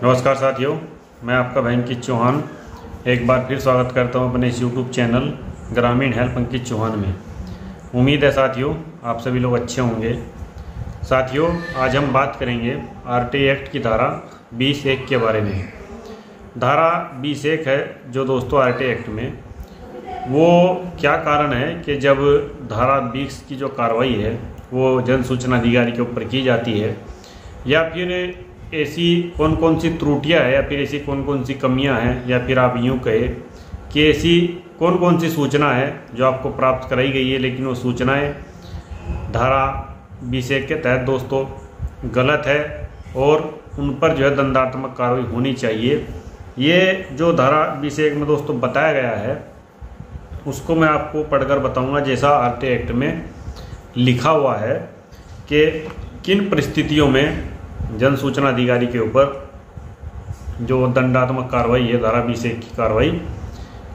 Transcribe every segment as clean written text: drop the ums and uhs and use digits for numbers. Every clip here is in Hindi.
नमस्कार साथियों, मैं आपका भाई अंकित चौहान एक बार फिर स्वागत करता हूं अपने इस YouTube चैनल ग्रामीण हेल्प अंकित चौहान में। उम्मीद है साथियों आप सभी लोग अच्छे होंगे। साथियों, आज हम बात करेंगे RT एक्ट की धारा 20(1) के बारे में। धारा 20(1) है जो दोस्तों RT एक्ट में, वो क्या कारण है कि जब धारा 20 की जो कार्रवाई है वो जन सूचना अधिकारी के ऊपर की जाती है, या फिर ऐसी कौन कौन सी त्रुटियां हैं, या फिर ऐसी कौन कौन सी कमियां हैं, या फिर आप यूँ कहे कि ऐसी कौन कौन सी सूचना है जो आपको प्राप्त कराई गई है लेकिन वो सूचनाएं धारा 20(1) के तहत दोस्तों गलत है और उन पर जो है दंडात्मक कार्रवाई होनी चाहिए। ये जो धारा 20(1) में दोस्तों बताया गया है उसको मैं आपको पढ़कर बताऊंगा, जैसा RT एक्ट में लिखा हुआ है कि किन परिस्थितियों में जन सूचना अधिकारी के ऊपर जो दंडात्मक कार्रवाई है धारा 20(1) की कार्रवाई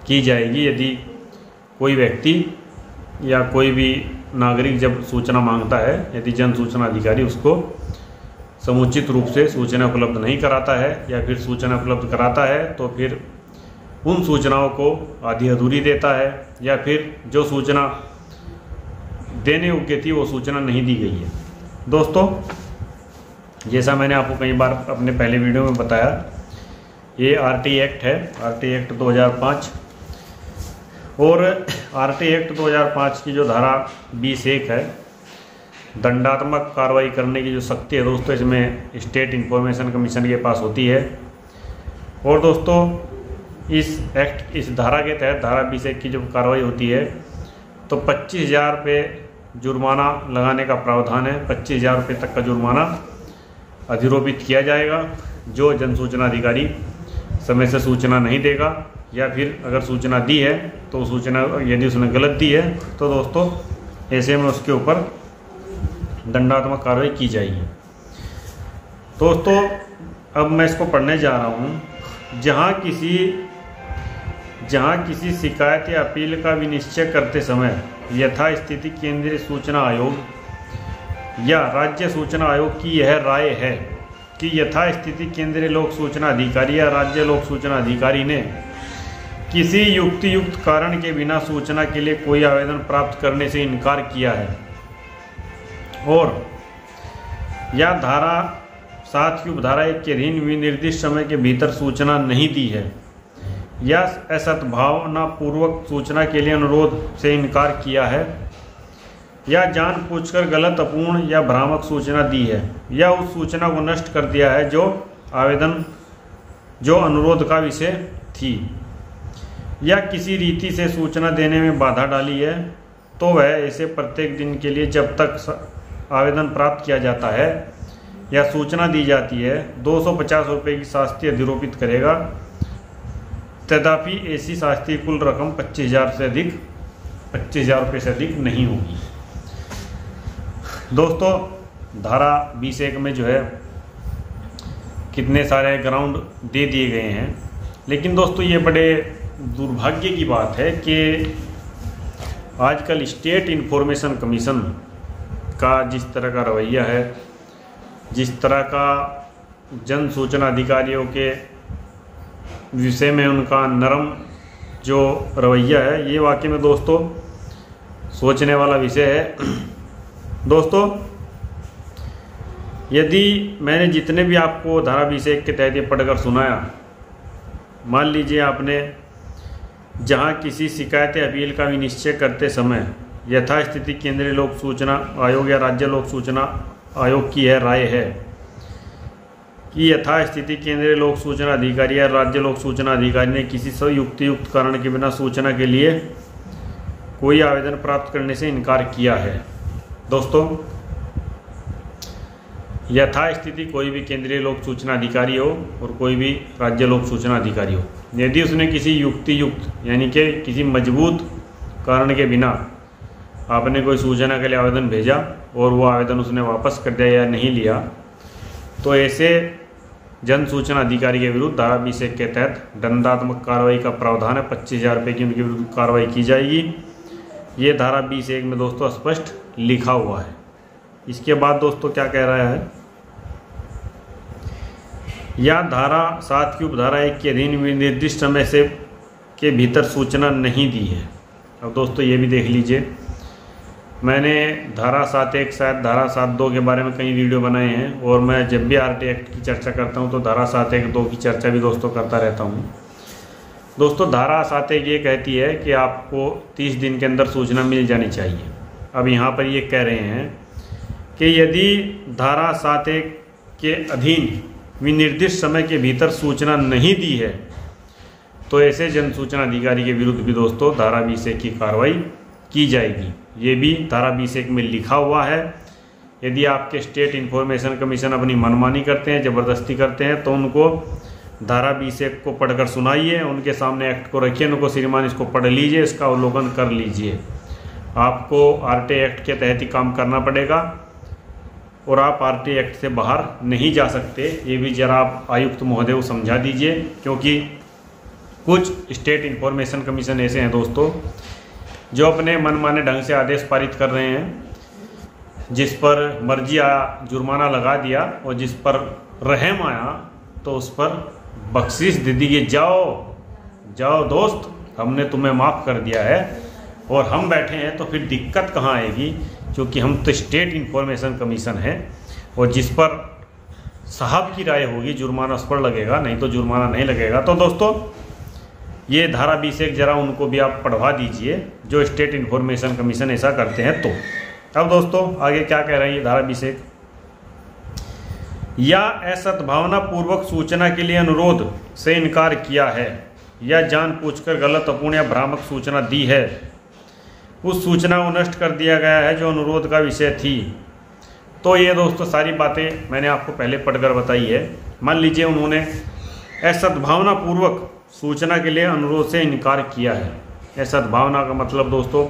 की जाएगी। यदि कोई व्यक्ति या कोई भी नागरिक जब सूचना मांगता है, यदि जन सूचना अधिकारी उसको समुचित रूप से सूचना उपलब्ध नहीं कराता है या फिर सूचना उपलब्ध कराता है तो फिर उन सूचनाओं को आधी अधूरी देता है, या फिर जो सूचना देने योग्य थी वो सूचना नहीं दी गई है। दोस्तों, जैसा मैंने आपको कई बार अपने पहले वीडियो में बताया, ये RT एक्ट है, RT एक्ट 2005। और RT एक्ट 2005 की जो धारा 20(1) है, दंडात्मक कार्रवाई करने की जो शक्ति है दोस्तों इसमें स्टेट इंफॉर्मेशन कमीशन के पास होती है। और दोस्तों इस धारा के तहत धारा 20(1) की जो कार्रवाई होती है तो 25,000 रुपये जुर्माना लगाने का प्रावधान है। 25,000 रुपये तक का जुर्माना अधिरोपित किया जाएगा जो जन सूचना अधिकारी समय से सूचना नहीं देगा, या फिर अगर सूचना दी है तो सूचना यदि उसने गलत दी है तो दोस्तों ऐसे में उसके ऊपर दंडात्मक कार्रवाई की जाएगी। दोस्तों अब मैं इसको पढ़ने जा रहा हूँ। जहाँ किसी शिकायत या अपील का विनिश्चय करते समय यथास्थिति केंद्रीय सूचना आयोग या राज्य सूचना आयोग की यह राय है कि यथास्थिति केंद्रीय लोक सूचना अधिकारी या राज्य लोक सूचना अधिकारी ने किसी युक्त कारण के बिना सूचना के लिए कोई आवेदन प्राप्त करने से इनकार किया है, और या धारा 7 की उपधारा 1 के अधीन विनिर्दिष्ट समय के भीतर सूचना नहीं दी है, या असद्भावनापूर्वक सूचना के लिए अनुरोध से इनकार किया है, या जानबूझकर गलत, अपूर्ण या भ्रामक सूचना दी है, या उस सूचना को नष्ट कर दिया है जो अनुरोध का विषय थी, या किसी रीति से सूचना देने में बाधा डाली है, तो वह ऐसे प्रत्येक दिन के लिए जब तक आवेदन प्राप्त किया जाता है या सूचना दी जाती है 250 रुपये की शास्ति अधिरोपित करेगा। तथापि ऐसी शास्ति कुल रकम 25,000 रुपये से अधिक नहीं होगी। दोस्तों धारा 20(1) में जो है कितने सारे ग्राउंड दे दिए गए हैं, लेकिन दोस्तों ये बड़े दुर्भाग्य की बात है कि आजकल स्टेट इंफॉर्मेशन कमीशन का जिस तरह का रवैया है, जिस तरह का जन सूचना अधिकारियों के विषय में उनका नरम जो रवैया है, ये वाकई में दोस्तों सोचने वाला विषय है। दोस्तों यदि मैंने जितने भी आपको धारा 20(1) के तहत ये पढ़कर सुनाया, मान लीजिए आपने जहां किसी शिकायत या अपील का विनिश्चय करते समय यथास्थिति केंद्रीय लोक सूचना आयोग या राज्य लोक सूचना आयोग की यह राय है कि यथास्थिति केंद्रीय लोक सूचना अधिकारी या राज्य लोक सूचना अधिकारी ने किसी युक्त कारण के बिना सूचना के लिए कोई आवेदन प्राप्त करने से इनकार किया है। दोस्तों यथास्थिति कोई भी केंद्रीय लोक सूचना अधिकारी हो और कोई भी राज्य लोक सूचना अधिकारी हो, यदि उसने किसी युक्त यानी कि किसी मजबूत कारण के बिना आपने कोई सूचना के लिए आवेदन भेजा और वो आवेदन उसने वापस कर दिया या नहीं लिया, तो ऐसे जन सूचना अधिकारी के विरुद्ध धारा 20(1) के तहत दंडात्मक कार्रवाई का प्रावधान है। 25,000 रुपये की उनके विरुद्ध कार्रवाई की जाएगी। ये धारा 20(1) में दोस्तों स्पष्ट लिखा हुआ है। इसके बाद दोस्तों क्या कह रहा है या धारा 7 की उपधारा 1 के अधीन निर्दिष्ट समय से के भीतर सूचना नहीं दी है। अब दोस्तों ये भी देख लीजिए, मैंने धारा 7.1 शायद धारा 7.2 के बारे में कई वीडियो बनाए हैं, और मैं जब भी आरटी एक्ट की चर्चा करता हूं तो धारा 7.1.2 की चर्चा भी दोस्तों करता रहता हूं। दोस्तों धारा 7.1 ये कहती है कि आपको 30 दिन के अंदर सूचना मिल जानी चाहिए। अब यहाँ पर ये कह रहे हैं कि यदि धारा 7.1 के अधीन विनिर्दिष्ट समय के भीतर सूचना नहीं दी है तो ऐसे जन सूचना अधिकारी के विरुद्ध भी दोस्तों धारा 20.1 की कार्रवाई की जाएगी। ये भी धारा 20.1 में लिखा हुआ है। यदि आपके स्टेट इन्फॉर्मेशन कमीशन अपनी मनमानी करते हैं, ज़बरदस्ती करते हैं, तो उनको धारा 20.1 को पढ़कर सुनाइए, उनके सामने एक्ट को रखिए, उनको श्रीमान इसको पढ़ लीजिए, इसका अवलोकन कर लीजिए। आपको आरटी एक्ट के तहत ही काम करना पड़ेगा और आप आरटी एक्ट से बाहर नहीं जा सकते। ये भी जरा आप आयुक्त महोदय को समझा दीजिए, क्योंकि कुछ स्टेट इन्फॉर्मेशन कमीशन ऐसे हैं दोस्तों जो अपने मनमाने ढंग से आदेश पारित कर रहे हैं, जिस पर मर्जी आया जुर्माना लगा दिया और जिस पर रहम आया तो उस पर बख्शिश दे दी। जाओ जाओ दोस्त, हमने तुम्हें माफ़ कर दिया है और हम बैठे हैं, तो फिर दिक्कत कहाँ आएगी, क्योंकि हम तो स्टेट इन्फॉर्मेशन कमीशन है और जिस पर साहब की राय होगी जुर्माना उस पर लगेगा, नहीं तो जुर्माना नहीं लगेगा। तो दोस्तों ये धारा 20.1 जरा उनको भी आप पढ़वा दीजिए जो स्टेट इन्फॉर्मेशन कमीशन ऐसा करते हैं। तो अब दोस्तों आगे क्या कह रही है धारा 20.1, या असद्भावना पूर्वक सूचना के लिए अनुरोध से इनकार किया है या जानबूझकर गलत, अपूर्ण या भ्रामक सूचना दी है, उस सूचना को नष्ट कर दिया गया है जो अनुरोध का विषय थी। तो ये दोस्तों सारी बातें मैंने आपको पहले पढ़कर बताई है। मान लीजिए उन्होंने असद्भावना पूर्वक सूचना के लिए अनुरोध से इनकार किया है। सद्भावना का मतलब दोस्तों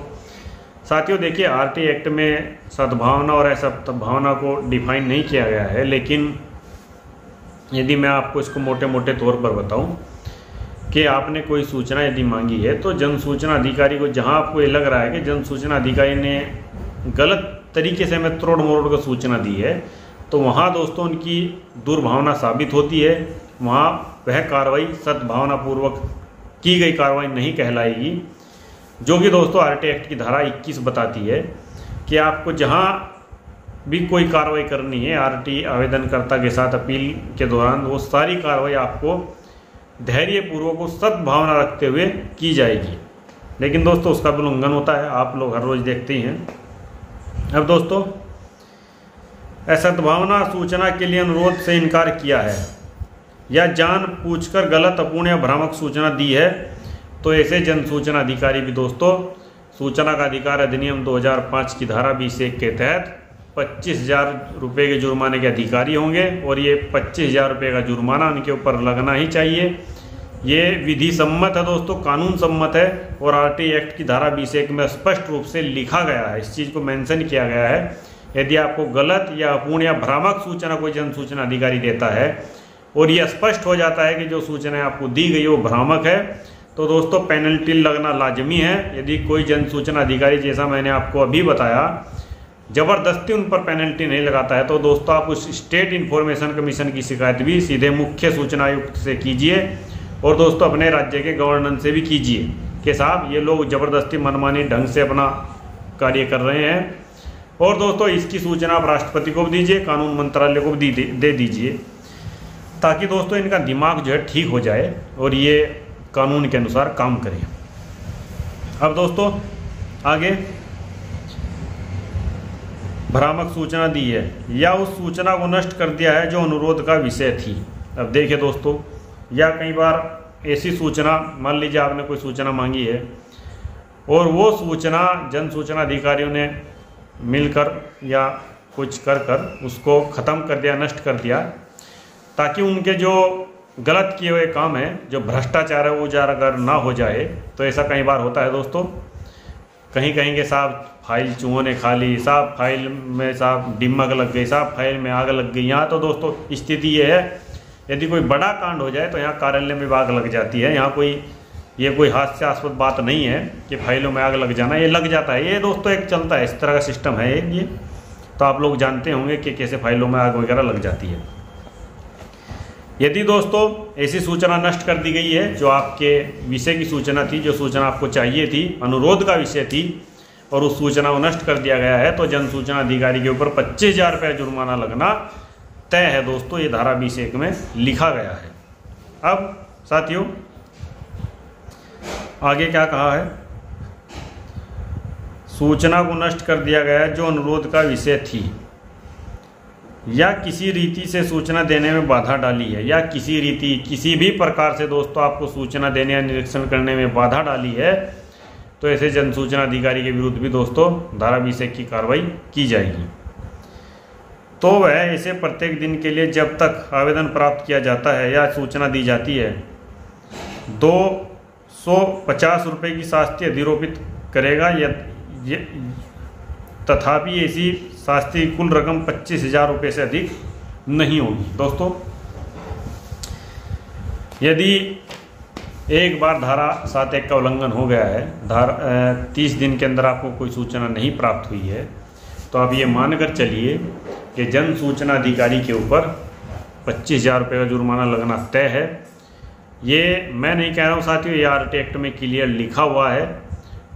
साथियों देखिए, आरटी एक्ट में सद्भावना और असद्भावना को डिफाइन नहीं किया गया है, लेकिन यदि मैं आपको इसको मोटे मोटे तौर पर बताऊं कि आपने कोई सूचना यदि मांगी है तो जन सूचना अधिकारी को, जहां आपको ये लग रहा है कि जन सूचना अधिकारी ने गलत तरीके से हमें तोड़ मरोड़ कर सूचना दी है, तो वहाँ दोस्तों उनकी दुर्भावना साबित होती है। वहाँ वह कार्रवाई सद्भावना पूर्वक की गई कार्रवाई नहीं कहलाएगी, जो कि दोस्तों आरटी एक्ट की धारा 21 बताती है कि आपको जहाँ भी कोई कार्रवाई करनी है आरटी आवेदनकर्ता के साथ अपील के दौरान, वो सारी कार्रवाई आपको धैर्यपूर्वक और सद्भावना रखते हुए की जाएगी। लेकिन दोस्तों उसका भी उल्लंघन होता है, आप लोग हर रोज़ देखते ही हैं। अब दोस्तों असद्भावना सूचना के लिए अनुरोध से इनकार किया है या जानबूझकर गलत, अपूर्ण या भ्रामक सूचना दी है, तो ऐसे जन सूचना अधिकारी भी दोस्तों सूचना का अधिकार अधिनियम 2005 की धारा 20.1 के तहत 25,000 रुपये के जुर्माने के अधिकारी होंगे, और ये 25,000 रुपये का जुर्माना उनके ऊपर लगना ही चाहिए। ये विधि सम्मत है दोस्तों, कानून सम्मत है, और आरटी एक्ट की धारा 20.1 में स्पष्ट रूप से लिखा गया है, इस चीज़ को मेंशन किया गया है। यदि आपको गलत या अपूर्ण या भ्रामक सूचना कोई जन सूचना अधिकारी देता है और ये स्पष्ट हो जाता है कि जो सूचना आपको दी गई वो भ्रामक है, तो दोस्तों पेनल्टी लगना लाजमी है। यदि कोई जन सूचना अधिकारी, जैसा मैंने आपको अभी बताया, ज़बरदस्ती उन पर पेनल्टी नहीं लगाता है, तो दोस्तों आप उस स्टेट इन्फॉर्मेशन कमीशन की शिकायत भी सीधे मुख्य सूचना आयुक्त से कीजिए, और दोस्तों अपने राज्य के गवर्नर से भी कीजिए कि साहब ये लोग ज़बरदस्ती मनमानी ढंग से अपना कार्य कर रहे हैं। और दोस्तों इसकी सूचना आप राष्ट्रपति को भी दीजिए, कानून मंत्रालय को भी दे दीजिए, ताकि दोस्तों इनका दिमाग जो है ठीक हो जाए और ये कानून के अनुसार काम करें। अब दोस्तों आगे, भ्रामक सूचना दी है या उस सूचना को नष्ट कर दिया है जो अनुरोध का विषय थी। अब देखिए दोस्तों, या कई बार ऐसी सूचना, मान लीजिए आपने कोई सूचना मांगी है और वो सूचना जन सूचना अधिकारियों ने मिलकर या कुछ कर उसको ख़त्म कर दिया, नष्ट कर दिया, ताकि उनके जो गलत किए हुए काम है, जो भ्रष्टाचार है, वो उजागर ना हो जाए। तो ऐसा कई बार होता है दोस्तों, कहीं कहेंगे साहब फाइल चूहों ने खा ली, साहब फाइल में साहब दिमक लग गई, साहब फाइल में आग लग गई। यहाँ तो दोस्तों स्थिति ये है, यदि कोई बड़ा कांड हो जाए तो यहाँ कार्यालय में आग लग जाती है। यहाँ कोई हास्यास्पद बात नहीं है कि फाइलों में आग लग जाना, ये लग जाता है। ये दोस्तों एक चलता है, इस तरह का सिस्टम है ये, तो आप लोग जानते होंगे कि कैसे फाइलों में आग वगैरह लग जाती है। यदि दोस्तों ऐसी सूचना नष्ट कर दी गई है, जो आपके विषय की सूचना थी, जो सूचना आपको चाहिए थी, अनुरोध का विषय थी, और उस सूचना को नष्ट कर दिया गया है, तो जन सूचना अधिकारी के ऊपर 25,000 रुपये जुर्माना लगना तय है दोस्तों। ये धारा 20(1) में लिखा गया है। अब साथियों आगे क्या कहा है, सूचना को नष्ट कर दिया गया है जो अनुरोध का विषय थी या किसी रीति से सूचना देने में बाधा डाली है, या किसी रीति किसी भी प्रकार से दोस्तों आपको सूचना देने या निरीक्षण करने में बाधा डाली है, तो ऐसे जन सूचना अधिकारी के विरुद्ध भी दोस्तों धारा 20(1) की कार्रवाई की जाएगी। तो वह ऐसे प्रत्येक दिन के लिए जब तक आवेदन प्राप्त किया जाता है या सूचना दी जाती है 250 रुपये की शास्ति अधिरोपित करेगा, तथापि ऐसी शास्ति की कुल रकम 25,000 रुपये से अधिक नहीं होगी। दोस्तों यदि एक बार धारा 7(1) का उल्लंघन हो गया है, 30 दिन के अंदर आपको कोई सूचना नहीं प्राप्त हुई है, तो आप ये मानकर चलिए कि जन सूचना अधिकारी के ऊपर 25,000 रुपये का जुर्माना लगना तय है। ये मैं नहीं कह रहा हूँ साथियों, ये RT एक्ट में क्लियर लिखा हुआ है।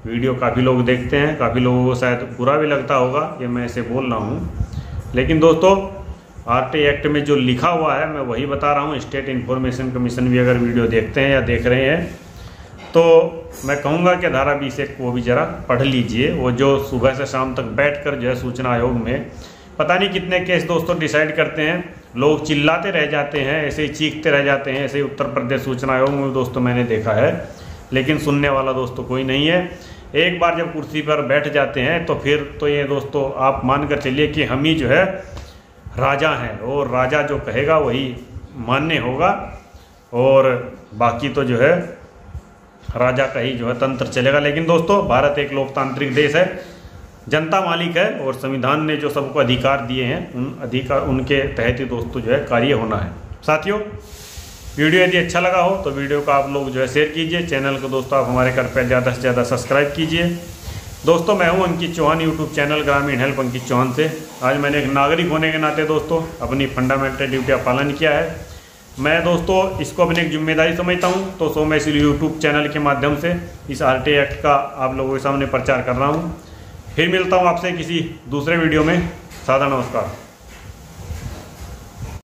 वीडियो काफ़ी लोग देखते हैं, काफ़ी लोगों को शायद बुरा भी लगता होगा ये मैं ऐसे बोल रहा हूँ, लेकिन दोस्तों RT एक्ट में जो लिखा हुआ है मैं वही बता रहा हूँ। स्टेट इन्फॉर्मेशन कमीशन भी अगर वीडियो देखते हैं या देख रहे हैं तो मैं कहूँगा कि धारा 20(1) को भी ज़रा पढ़ लीजिए। वो जो सुबह से शाम तक बैठकर जो है सूचना आयोग में पता नहीं कितने केस दोस्तों डिसाइड करते हैं, लोग चिल्लाते रह जाते हैं, ऐसे ही चीखते रह जाते हैं। ऐसे ही उत्तर प्रदेश सूचना आयोग में दोस्तों मैंने देखा है, लेकिन सुनने वाला दोस्तों कोई नहीं है। एक बार जब कुर्सी पर बैठ जाते हैं तो फिर तो ये दोस्तों आप मान कर चलिए कि हम ही जो है राजा हैं, और राजा जो कहेगा वही मान्य होगा, और बाकी तो जो है राजा का ही जो है तंत्र चलेगा। लेकिन दोस्तों भारत एक लोकतांत्रिक देश है, जनता मालिक है, और संविधान ने जो सबको अधिकार दिए हैं उन अधिकार उनके तहत ही दोस्तों जो है कार्य होना है। साथियों वीडियो यदि अच्छा लगा हो तो वीडियो को आप लोग जो है शेयर कीजिए, चैनल को दोस्तों आप हमारे घर पर ज़्यादा से ज़्यादा सब्सक्राइब कीजिए। दोस्तों मैं हूं अंकित चौहान, यूट्यूब चैनल ग्रामीण हेल्प अंकित चौहान से। आज मैंने एक नागरिक होने के नाते दोस्तों अपनी फंडामेंटल ड्यूटी का पालन किया है। मैं दोस्तों इसको अपनी एक जिम्मेदारी समझता हूं, तो मैं इस यूट्यूब चैनल के माध्यम से इस RT एक्ट का आप लोगों के सामने प्रचार कर रहा हूं। फिर मिलता हूं आपसे किसी दूसरे वीडियो में। सादर नमस्कार।